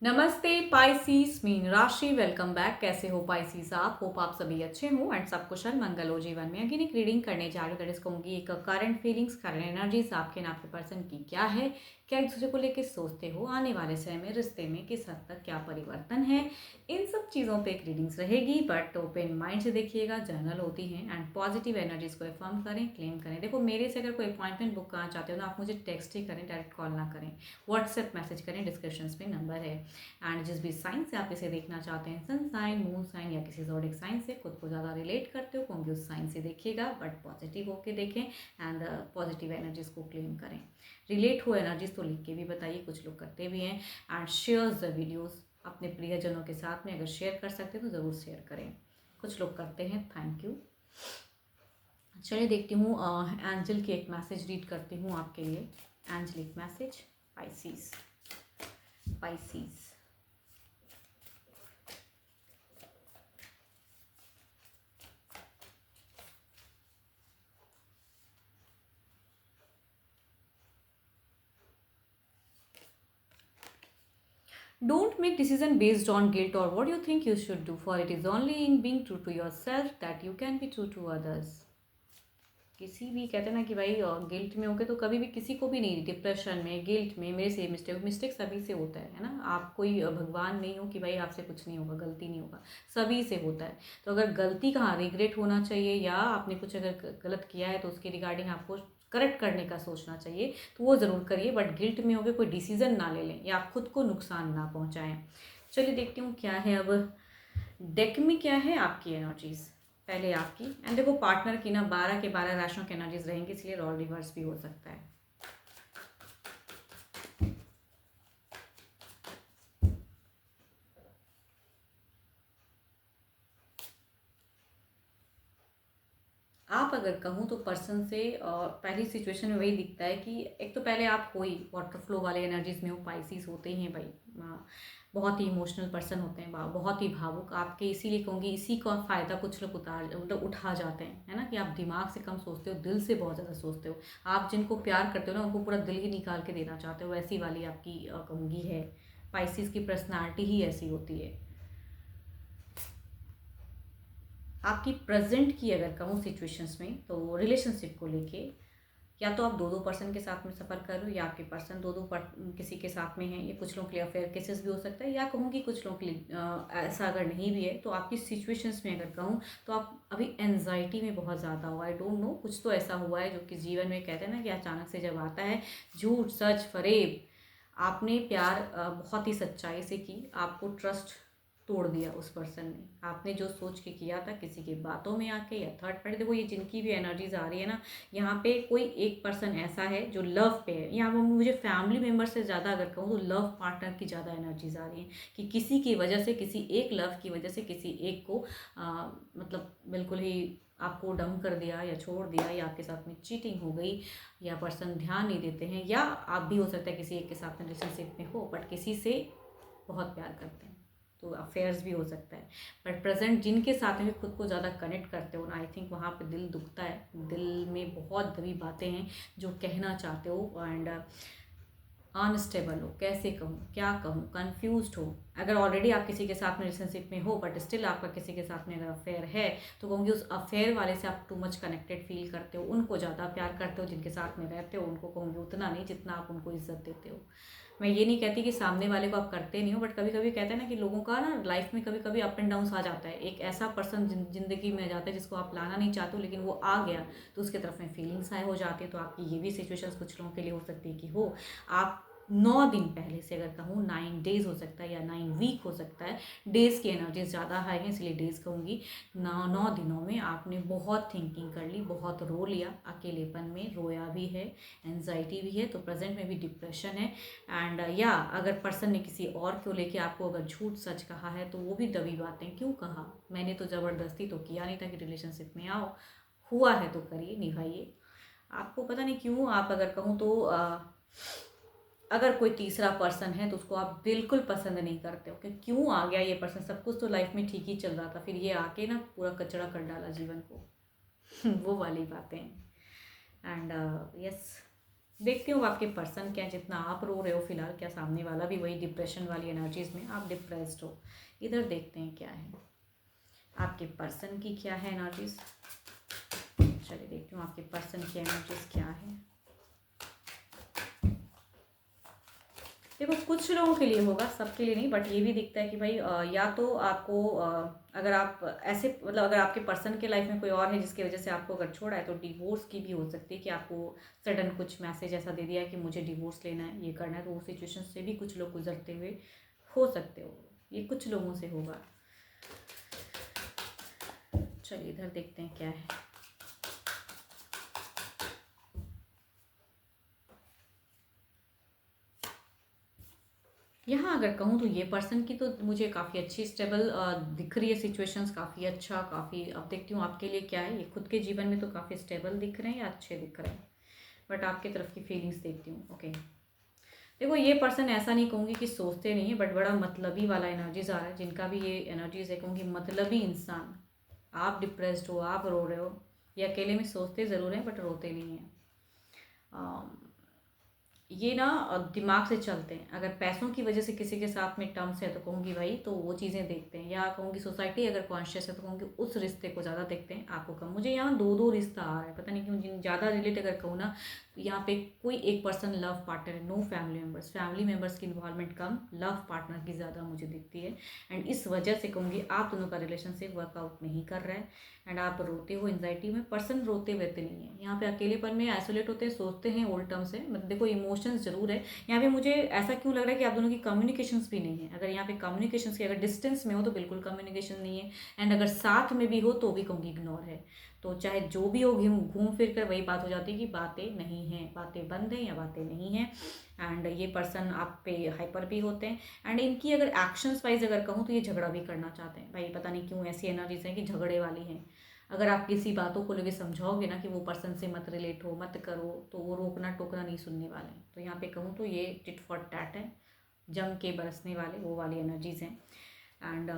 नमस्ते पाइसीस मीन राशि, welcome back. कैसे हो पाइसीस आप? होप आप सभी अच्छे हो एंड सब कुशल मंगल हो जीवन में। अगेन एक रीडिंग करने जा रही हूँ, दैट इज कहूँगी एक करंट फीलिंग्स, करंट एनर्जीज आपके ना आपके पर्सन की क्या है, क्या एक दूसरे को लेके सोचते हो, आने वाले समय में रिश्ते में किस हद तक क्या परिवर्तन है, इन सब चीज़ों पे एक रीडिंग्स रहेगी। बट ओपन माइंड से देखिएगा, जनरल होती हैं एंड पॉजिटिव एनर्जीज को अफर्म करें, क्लेम करें। देखो, मेरे से अगर कोई अपॉइंटमेंट बुक करना चाहते हो ना, आप मुझे टेक्स्ट ही करें, डायरेक्ट कॉल ना करें, व्हाट्सएप मैसेज करें, डिस्क्रिप्शन में नंबर है। एंड जिस भी साइन से आप इसे देखना चाहते हैं, सन साइन, मून साइन या किसी ज़ोडिक साइन से खुद को ज़्यादा रिलेट करते हो, क्योंकि उस साइन से देखिएगा, बट पॉजिटिव होके देखें एंड पॉजिटिव एनर्जीज को क्लेम करें। रिलेट हो एनर्जीज तो लिख के भी बताइए, कुछ लोग करते भी हैं। एंड शेयर द वीडियोज़ अपने प्रियजनों के साथ में, अगर शेयर कर सकते हैं तो ज़रूर शेयर करें। कुछ लोग करते हैं, थैंक यू। चलिए देखती हूँ, एंजल की एक मैसेज रीड करती हूँ आपके लिए। Angelic message, Pisces. Pisces, don't make decision based on guilt or what you think you should do, for it is only in being true to yourself that you can be true to others. किसी भी कहते हैं ना कि भाई guilt में होके तो कभी भी किसी को भी नहीं, डिप्रेशन में, गिल्ट में, मेरे से मिस्टेक सभी से होता है ना। आप कोई भगवान नहीं हो कि भाई आपसे कुछ नहीं होगा, गलती नहीं होगा, सभी से होता है। तो अगर गलती कहाँ रिग्रेट होना चाहिए, या आपने कुछ अगर गलत किया है तो उसके रिगार्डिंग आपको करेक्ट करने का सोचना चाहिए, तो वो ज़रूर करिए। बट गिल्ट में होकर कोई डिसीजन ना ले लें या आप खुद को नुकसान ना पहुँचाएँ। चलिए देखती हूँ क्या है अब डेक में, क्या है आपकी एनर्जीज। पहले आपकी, एंड देखो पार्टनर की ना 12 के 12 राशियों की एनर्जीज रहेंगी, इसलिए रोल रिवर्स भी हो सकता है। आप अगर कहूँ तो पर्सन से पहली सिचुएशन में वही दिखता है कि एक तो पहले आप हो ही वाटर फ्लो वाले एनर्जीज में हो, पाइसिस होते ही हैं भाई। बहुत ही इमोशनल पर्सन होते हैं, बहुत ही भावुक आपके, इसीलिए कहूँगी इसी का फ़ायदा कुछ लोग मतलब उठा जाते हैं, है ना, कि आप दिमाग से कम सोचते हो, दिल से बहुत ज़्यादा सोचते हो। आप जिनको प्यार करते हो ना, उनको पूरा दिल ही निकाल के देना चाहते हो, ऐसी वाली आपकी कहूँगी है। पाइसिस की पर्सनालिटी ही ऐसी होती है। आपकी प्रेजेंट की अगर कहूँ सिचुएशंस में, तो रिलेशनशिप को लेके या तो आप दो दो पर्सन के साथ में सफ़र कर रहे हो, या आपके पर्सन दो दो किसी के साथ में है। ये कुछ लोगों के लिए अफेयर केसेस भी हो सकता है, या कहूँगी कुछ लोगों के लिए ऐसा अगर नहीं भी है, तो आपकी सिचुएशंस में अगर कहूँ तो आप अभी एनजाइटी में बहुत ज़्यादा हो। आई डोंट नो, कुछ तो ऐसा हुआ है जो कि जीवन में कहते हैं ना कि अचानक से जब आता है, झूठ सच फरेब, आपने प्यार बहुत ही सच्चाई से की, आपको ट्रस्ट तोड़ दिया उस पर्सन ने। आपने जो सोच के किया था किसी की बातों में आके या थर्ड पार्टी, देखो ये जिनकी भी एनर्जीज आ रही है ना, यहाँ पे कोई एक पर्सन ऐसा है जो लव पे है। यहाँ पर मुझे फैमिली मेम्बर से ज़्यादा अगर कहूँ तो लव पार्टनर की ज़्यादा एनर्जीज आ रही हैं, कि किसी की वजह से, किसी एक लव की वजह से किसी एक को मतलब बिल्कुल ही आपको डम कर दिया या छोड़ दिया, या आपके साथ में चीटिंग हो गई, या पर्सन ध्यान नहीं देते हैं, या आप भी हो सकता है किसी एक के साथ में रिलेशनशिप में हो बट किसी से बहुत प्यार करते हैं, तो अफेयर्स भी हो सकता है। बट प्रेजेंट जिनके साथ में खुद को ज़्यादा कनेक्ट करते हो ना, आई थिंक वहाँ पे दिल दुखता है, दिल में बहुत दबी बातें हैं जो कहना चाहते हो, एंड अनस्टेबल हो, कैसे कहूँ, क्या कहूँ, कन्फ्यूज्ड हो। अगर ऑलरेडी आप किसी के साथ में रिलेशनशिप में हो बट स्टिल आपका किसी के साथ में अगर अफेयर है, तो कहूँगी उस अफेयर वाले से आप टू मच कनेक्टेड फील करते हो, उनको ज़्यादा प्यार करते हो, जिनके साथ में रहते हो उनको कहूँगी उतना नहीं जितना आप उनको इज्जत देते हो। मैं ये नहीं कहती कि सामने वाले को आप करते नहीं हो, बट कभी कभी कहते हैं ना कि लोगों का ना लाइफ में कभी कभी अप एंड डाउन आ जाता है। एक ऐसा पर्सन जिंदगी में जाता है जिसको आप लाना नहीं चाहते हो, लेकिन वो आ गया तो उसके तरफ में फीलिंग्स आए हो जाती है। तो आपकी ये भी सिचुएशंस कुछ लोगों के लिए हो सकती है कि हो आप 9 दिन पहले से अगर कहूँ, 9 डेज हो सकता है या 9 वीक हो सकता है, डेज़ की एनर्जीज ज़्यादा हाई है इसलिए डेज़ कहूँगी। 9 दिनों में आपने बहुत थिंकिंग कर ली, बहुत रो लिया, अकेलेपन में रोया भी है, एनजाइटी भी है, तो प्रेजेंट में भी डिप्रेशन है। एंड या अगर पर्सन ने किसी और को लेके आपको अगर झूठ सच कहा है, तो वो भी दबी बातें, क्यों कहा, मैंने तो ज़बरदस्ती तो किया नहीं था कि रिलेशनशिप में आओ, हुआ है तो करिए, निभाइए। आपको पता नहीं क्यों, आप अगर कहूँ तो अगर कोई तीसरा पर्सन है तो उसको आप बिल्कुल पसंद नहीं करते हो कि क्यों आ गया ये पर्सन, सब कुछ तो लाइफ में ठीक ही चल रहा था, फिर ये आके ना पूरा कचरा कर डाला जीवन को। वो वाली बातें। एंड यस, देखती हूँ आपके पर्सन क्या है, जितना आप रो रहे हो फिलहाल, क्या सामने वाला भी वही डिप्रेशन वाली एनर्जीज में, आप डिप्रेस्ड हो। इधर देखते हैं क्या है आपके पर्सन की, क्या है एनर्जीज। चलिए देखती हूँ आपके पर्सन की एनर्जीज क्या है। देखो कुछ लोगों के लिए होगा, सबके लिए नहीं, बट ये भी दिखता है कि भाई या तो आपको अगर आप ऐसे मतलब अगर आपके पर्सन के लाइफ में कोई और है जिसकी वजह से आपको अगर छोड़ा है, तो डिवोर्स की भी हो सकती है कि आपको सडन कुछ मैसेज ऐसा दे दिया है कि मुझे डिवोर्स लेना है, ये करना है, तो वो सिचुएशन से भी कुछ लोग गुजरते हुए हो सकते हो, ये कुछ लोगों से होगा। चलिए इधर देखते हैं क्या है। यहाँ अगर कहूँ तो ये पर्सन की तो मुझे काफ़ी अच्छी स्टेबल दिख रही है सिचुएशंस, काफ़ी अच्छा, काफ़ी। अब देखती हूँ आपके लिए क्या है। ये खुद के जीवन में तो काफ़ी स्टेबल दिख रहे हैं या अच्छे दिख रहे हैं, बट आपकी तरफ की फीलिंग्स देखती हूँ। ओके देखो ये पर्सन ऐसा नहीं कहूँगी कि सोचते नहीं है, बट बड़ा मतलबी वाला एनर्जीज आ रहा है, जिनका भी ये एनर्जीज है कहूँगी मतलबी इंसान। आप डिप्रेस्ड हो, आप रो रहे हो, ये अकेले में सोचते ज़रूर हैं बट रोते नहीं हैं। ये ना दिमाग से चलते हैं। अगर पैसों की वजह से किसी के साथ में टर्म्स है तो कहूँगी भाई तो वो चीज़ें देखते हैं, या कहूँगी सोसाइटी अगर कॉन्शियस है तो कहूँगी उस रिश्ते को ज़्यादा देखते हैं, आपको कम। मुझे यहाँ दो दो रिश्ता आ रहा है, पता नहीं क्यों। जिन ज़्यादा रिलेट अगर कहूँ ना, तो यहाँ पे कोई एक पर्सन लव पार्टनर है, no family members. Family members की इन्वॉल्वमेंट कम, लव पार्टनर की ज़्यादा मुझे दिखती है। एंड इस वजह से कहूँगी आप दोनों का रिलेशनशिप वर्कआउट नहीं कर रहा है, एंड आप रोते हो एंजाइटी में। पर्सन रोते वैते नहीं है, यहाँ पे अकेलेपन में आइसोलेट होते हैं, सोचते हैं ओल्ड टर्म से। मतलब देखो इमोशंस जरूर है यहाँ पे। मुझे ऐसा क्यों लग रहा है कि आप दोनों की कम्युनिकेशंस भी नहीं है। अगर यहाँ पे कम्युनिकेशंस की अगर डिस्टेंस में हो तो बिल्कुल कम्युनिकेशन नहीं है, एंड अगर साथ में भी हो तो भी कहूँगी इग्नोर है। तो चाहे जो भी हो, घूम घूम फिर कर वही बात हो जाती है कि बातें नहीं हैं, बातें बंद हैं या बातें नहीं हैं। एंड ये पर्सन आप पे हाइपर भी होते हैं, एंड इनकी अगर एक्शंस वाइज अगर कहूँ तो ये झगड़ा भी करना चाहते हैं। भाई पता नहीं क्यों ऐसी एनर्जीज हैं कि झगड़े वाली हैं। अगर आप किसी बातों को लेकर समझाओगे ना कि वो पर्सन से मत रिलेट हो, मत करो, तो वो रोकना टोकना नहीं सुनने वाले हैं। तो यहाँ पे कहूँ तो ये टिट फॉर टैट है, जम के बरसने वाले वो वाली एनर्जीज हैं। एंड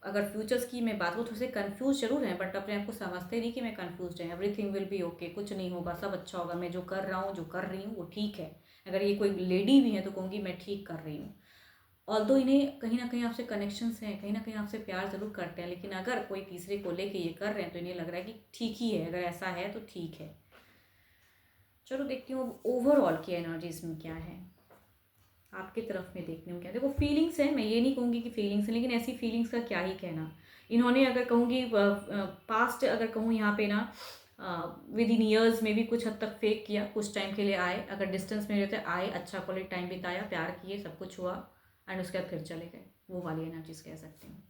अगर फ्यूचर्स की मैं बात करूँ, थोड़े से कन्फ्यूज जरूर हैं, बट अपने आप को समझते नहीं कि मैं कन्फ्यूज है। एवरीथिंग विल बी ओके, कुछ नहीं होगा, सब अच्छा होगा, मैं जो कर रहा हूँ जो कर रही हूँ वो ठीक है। अगर ये कोई लेडी भी है तो कहूँगी मैं ठीक कर रही हूँ। ऑल्दो इन्हें कहीं ना कहीं आपसे कनेक्शंस हैं, कहीं ना कहीं आपसे प्यार जरूर करते हैं, लेकिन अगर कोई तीसरे को लेके ये कर रहे हैं तो इन्हें लग रहा है कि ठीक ही है। अगर ऐसा है तो ठीक है। चलो देखती हूँ ओवरऑल की एनर्जीज में क्या है, आपकी तरफ में देखने में क्या। देखो फीलिंग्स है, मैं ये नहीं कहूँगी कि फीलिंग्स है, लेकिन ऐसी फीलिंग्स का क्या ही कहना। इन्होंने अगर कहूँगी पास्ट अगर कहूँ यहाँ पे ना विद इन ईयर्स में भी कुछ हद तक फेक किया, कुछ टाइम के लिए आए, अगर डिस्टेंस में रहते आए, अच्छा क्वालिटी टाइम बिताया, प्यार किए, सब कुछ हुआ, एंड उसके बाद फिर चले गए। वो वाली एनर्जीज कह सकते हैं।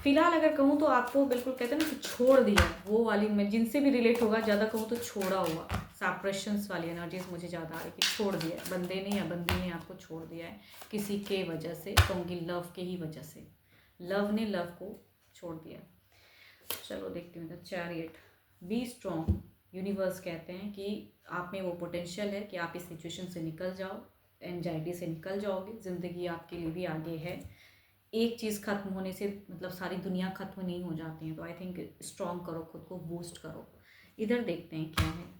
फिलहाल अगर कहूँ तो आपको बिल्कुल कहते हैं ना कि छोड़ दिया, वो वाली मैं जिनसे भी रिलेट होगा ज़्यादा कहूँ तो छोड़ा हुआ, सेपरेशंस वाली एनर्जीज मुझे ज़्यादा आ रही कि छोड़ दिया है, बंदे ने या बंदी ने आपको छोड़ दिया है किसी के वजह से, कहूँगी लव के ही वजह से। लव ने लव को छोड़ दिया। चलो देखती हूँ। Chariot, be strong. यूनिवर्स कहते हैं कि आप में वो पोटेंशियल है कि आप इस सिचुएशन से निकल जाओ, एनजाइटी से निकल जाओगे, ज़िंदगी आपके लिए भी आगे है। एक चीज़ खत्म होने से मतलब सारी दुनिया खत्म नहीं हो जाती है। तो आई थिंक स्ट्रॉन्ग करो, खुद को बूस्ट करो। इधर देखते हैं क्या है।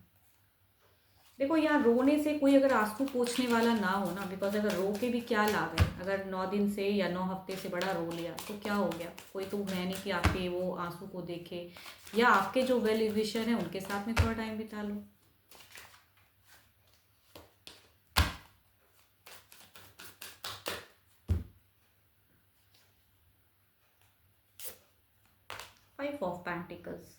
देखो यहाँ रोने से कोई अगर आंसू पोंछने वाला ना हो ना, बिकॉज अगर रो के भी क्या लाभ है। अगर 9 दिन से या 9 हफ्ते से बड़ा रो लिया तो क्या हो गया, कोई तो है नहीं कि आपके वो आंसू को देखे, या आपके जो वेल विशर हैं उनके साथ में थोड़ा टाइम बिता लो। फाइव ऑफ पेंटिकल्स,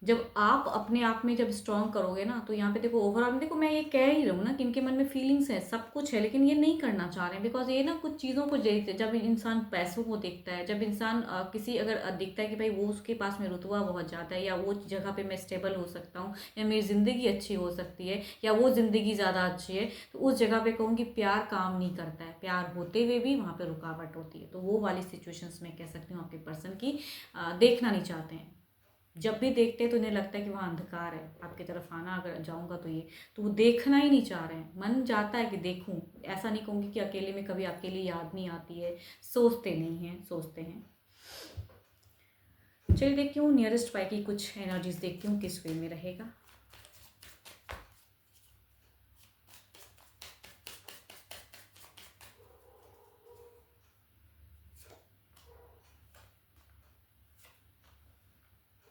जब आप अपने आप में जब स्ट्रॉन्ग करोगे ना, तो यहाँ पे देखो ओवरऑल में देखो मैं ये कह ही रहा हूँ ना कि इनके मन में फीलिंग्स है, सब कुछ है, लेकिन ये नहीं करना चाह रहे हैं। बिकॉज ये ना कुछ चीज़ों को देखते, जब इंसान पैसों को देखता है, जब इंसान किसी अगर दिखता है कि भाई वो उसके पास में रुतबा बहुत ज़्यादा है, या वो जगह पे मैं स्टेबल हो सकता हूँ, या मेरी ज़िंदगी अच्छी हो सकती है, या वो ज़िंदगी ज़्यादा अच्छी है, तो उस जगह पे कहूँगी प्यार काम नहीं करता है। प्यार होते हुए भी वहाँ पर रुकावट होती है। तो वो वाली सिचुएशंस में कह सकती हूँ आपके पर्सन की देखना नहीं चाहते हैं। जब भी देखते हैं तो इन्हें लगता है कि वहाँ अंधकार है, आपकी तरफ आना अगर जाऊँगा तो ये, तो वो देखना ही नहीं चाह रहे हैं। मन जाता है कि देखूं, ऐसा नहीं कहूँगी कि अकेले में कभी आपके लिए याद नहीं आती है, सोचते नहीं हैं, सोचते हैं। चलिए देखती हूँ नियरेस्ट बाय की कुछ एनर्जीज देखती हूँ किस वे में रहेगा।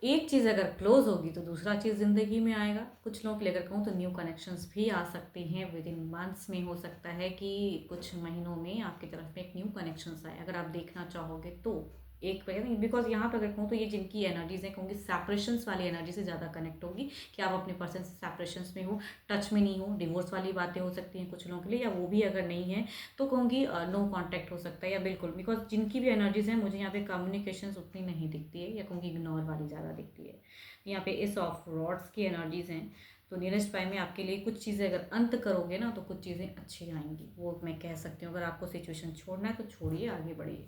एक चीज़ अगर क्लोज होगी तो दूसरा चीज़ ज़िंदगी में आएगा। कुछ लोगों के लिए अगर कहूँ तो न्यू कनेक्शंस भी आ सकते हैं, विद इन मंथ्स में हो सकता है कि कुछ महीनों में आपकी तरफ में एक न्यू कनेक्शंस आए, अगर आप देखना चाहोगे तो। एक बिकॉज यहाँ पर अगर कहूँ तो ये जिनकी एनर्जीज हैं कहूँगी सेपरेशंस वाली एनर्जी से ज़्यादा कनेक्ट होगी, कि आप अपने पर्सन से सेपरेशंस में हो, टच में नहीं हो। डिवोर्स वाली बातें हो सकती हैं कुछ लोगों के लिए, या वो भी अगर नहीं है तो कहूँगी नो कांटेक्ट हो सकता है, या बिल्कुल। बिकॉज जिनकी भी एनर्जीज हैं मुझे यहाँ पे कम्युनिकेशन उतनी नहीं दिखती है, या कहूँगी इग्नोर वाली ज़्यादा दिखती है। यहाँ पे इस ऑफ रॉड्स की एनर्जीज हैं, तो नियरेस्ट बाय में आपके लिए कुछ चीज़ें अगर अंत करोगे ना तो कुछ चीज़ें अच्छी आएंगी, वो मैं कह सकती हूँ। अगर आपको सिचुएशन छोड़ना है तो छोड़िए, आगे बढ़िए।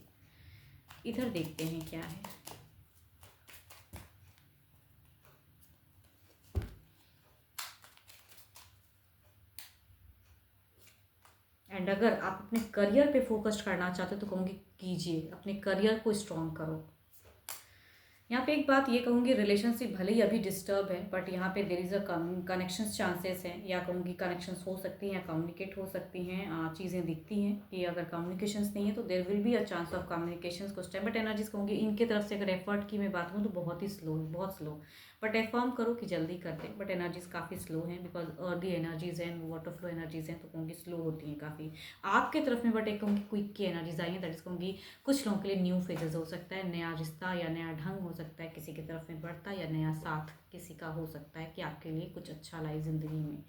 इधर देखते हैं क्या है। एंड अगर आप अपने करियर पे फोकस करना चाहते हो तो कहूँगी कीजिए, अपने करियर को स्ट्रॉन्ग करो। यहाँ पे एक बात ये कहूँगी, रिलेशनशिप भले ही अभी डिस्टर्ब है, बट यहाँ पे there is a connections chances हैं, या कहूँगी कनेक्शंस हो सकती हैं, कम्युनिकेट हो सकती हैं। चीज़ें दिखती हैं कि अगर कम्युनिकेशंस नहीं है तो there will be a chance of communications कुछ टाइम। बट एनर्जीज कहूँगी इनके तरफ से अगर एफर्ट की मैं बात करूँ तो बहुत ही स्लो है, बहुत स्लो। बट एफर्म करो कि जल्दी कर दें, बट एनर्जीज काफ़ी स्लो हैं, बिकॉज अर्दी एनर्जीज हैं, वाटर फ्लो एनर्जीज हैं, तो कहूँगी स्लो होती हैं काफ़ी आपके तरफ में। बट एक कहूँगी क्विक की एनर्जीज आई हैं, दैट इज कहूँगी कुछ लोगों के लिए न्यू फेजेस हो सकता है, नया रिश्ता या नया ढंग हो सकता है किसी की तरफ में बढ़ता, या नया साथ किसी का हो सकता है कि आपके लिए कुछ अच्छा लाए ज़िंदगी में।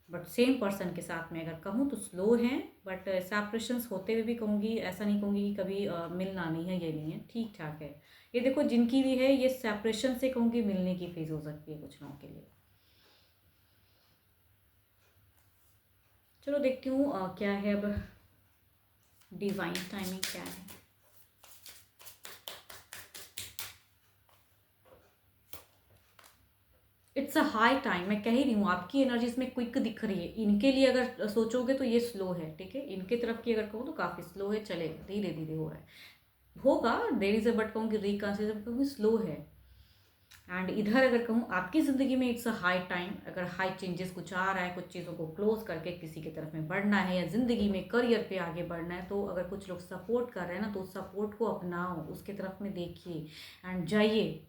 बट सेम पर्सन के साथ में अगर कहूँ तो स्लो हैं, बट सेपरेशंस होते हुए भी कहूँगी, ऐसा नहीं कहूँगी कि कभी मिलना नहीं है, ये नहीं है, ठीक ठाक है। ये देखो जिनकी भी है ये सेपरेशन से कहूँगी मिलने की फेज हो सकती है कुछ लोगों के लिए। चलो देखती हूँ क्या है अब, डिवाइन टाइमिंग क्या है। इट्स अ हाई टाइम, मैं कह ही रही हूँ आपकी एनर्जी इसमें क्विक दिख रही है। इनके लिए अगर सोचोगे तो ये स्लो है, ठीक है। इनके तरफ की अगर कहूँ तो काफ़ी स्लो है, चलेगा, धीरे धीरे हो रहा है, होगा। देर इज अ बट कहूँगी रिकंसिडर कहूँगी स्लो है। एंड इधर अगर कहूँ आपकी ज़िंदगी में इट्स अ हाई टाइम, अगर हाई चेंजेस कुछ आ रहा है, कुछ चीज़ों को क्लोज करके किसी की तरफ में बढ़ना है, या ज़िंदगी में करियर पे आगे बढ़ना है, तो अगर कुछ लोग सपोर्ट कर रहे हैं ना तो उस सपोर्ट को अपनाओ, उसके तरफ में देखिए एंड जाइए।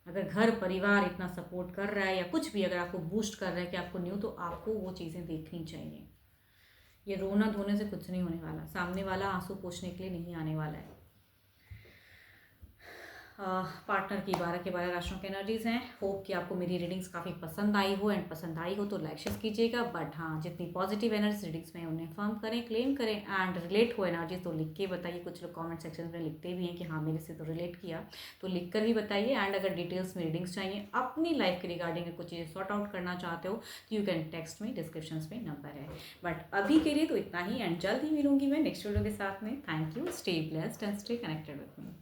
अगर घर परिवार इतना सपोर्ट कर रहा है, या कुछ भी अगर आपको बूस्ट कर रहा है कि आपको न्यू, तो आपको वो चीज़ें देखनी चाहिए। ये रोना धोने से कुछ नहीं होने वाला, सामने वाला आंसू पोंछने के लिए नहीं आने वाला है। पार्टनर की 12 के 12 राशियों की एनर्जीज हैं। होप कि आपको मेरी रीडिंग्स काफ़ी पसंद आई हो, एंड पसंद आई हो तो लाइक शेयर कीजिएगा। बट हाँ, जितनी पॉजिटिव एनर्जी रीडिंग्स में उन्हें फर्म करें, क्लेम करें, एंड रिलेट हो एनर्जीज तो लिख के बताइए। कुछ लोग कमेंट सेक्शन में लिखते भी हैं कि हाँ मेरे से तो रिलेट किया, तो लिख कर भी बताइए। एंड अगर डिटेल्स में रीडिंग्स चाहिए अपनी लाइफ के रिगार्डिंग कुछ चीज़ें सॉर्ट आउट करना चाहते हो तो यू कैन टेक्स्ट में, डिस्क्रिप्शन में नंबर है। बट अभी के लिए तो इतना ही, एंड जल्द ही मिलूंगी मैं नेक्स्ट वीडियो के साथ में। Thank you, stay blessed and stay connected with me.